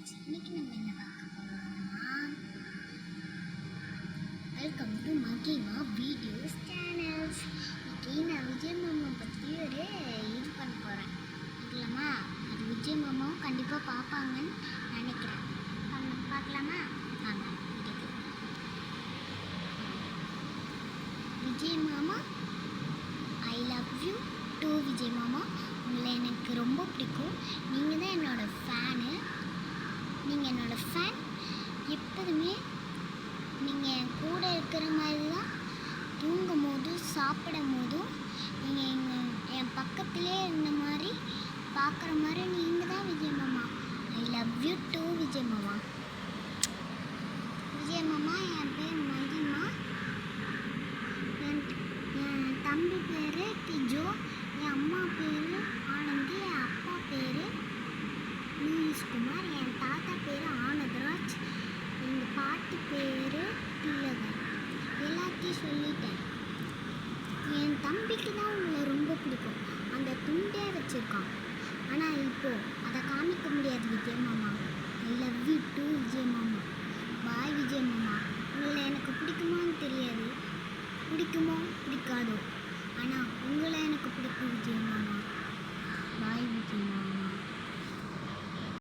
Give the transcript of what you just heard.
Friends, இன்னைக்கு நம்ம என்ன பார்க்க போறோம்னா வெல்கம் டு மகிமா வீடியோஸ் சேனல்ஸ். இன்னைக்கு நான் விஜய் மாமா பற்றி ஒரு இது பண்ண போகிறேன். பார்க்கலாமா? அது விஜய் மாமாவும் கண்டிப்பாக பார்ப்பாங்கன்னு நினைக்கிறேன். பார்க்கலாமா? வாங்க வீடியோக்கு. விஜய் மாமா, I love you to Vijay மாமா. உங்களை எனக்கு ரொம்ப பிடிக்கும். நீங்கள் தான் என்னோடய ஃபேனு. நீங்கள் என்னோடய ஃபேன். எப்போதுமே நீங்கள் என் கூட இருக்கிற மாதிரி தான். தூங்கும் போதும் சாப்பிடும் போதும் நீங்கள் என் பக்கத்திலே இருந்த மாதிரி பார்க்குற மாதிரி நீங்கள் தான் விஜய் மாமா. I love you to Vijay மாமா. விஜய் மாமா, என் பேர் மகிமா. என் தம்பி பேர் டிஜோ. என் அம்மா பேர் ஆனந்தி. என் அப்பா பேர் குமார். என் தாத்தா பேர் ஆனந்தராஜ். எங்கள் பாட்டி பேர் திலகர். எல்லாத்தையும் சொல்லிட்டேன். என் தம்பிக்கு தான் உங்களை ரொம்ப பிடிக்கும். அந்த துண்டே வச்சுருக்கான். ஆனால் இப்போது அதை காமிக்க முடியாது விஜய் மாமா. I love you to Vijay மாமா. பாய் விஜய் மாமா. உங்களை எனக்கு பிடிக்குமான்னு தெரியாது, பிடிக்குமோ பிடிக்காதோ, ஆனால் உங்களை எனக்கு பிடிக்கும் விஜய் மாமா. பாய் விஜய் மாமா.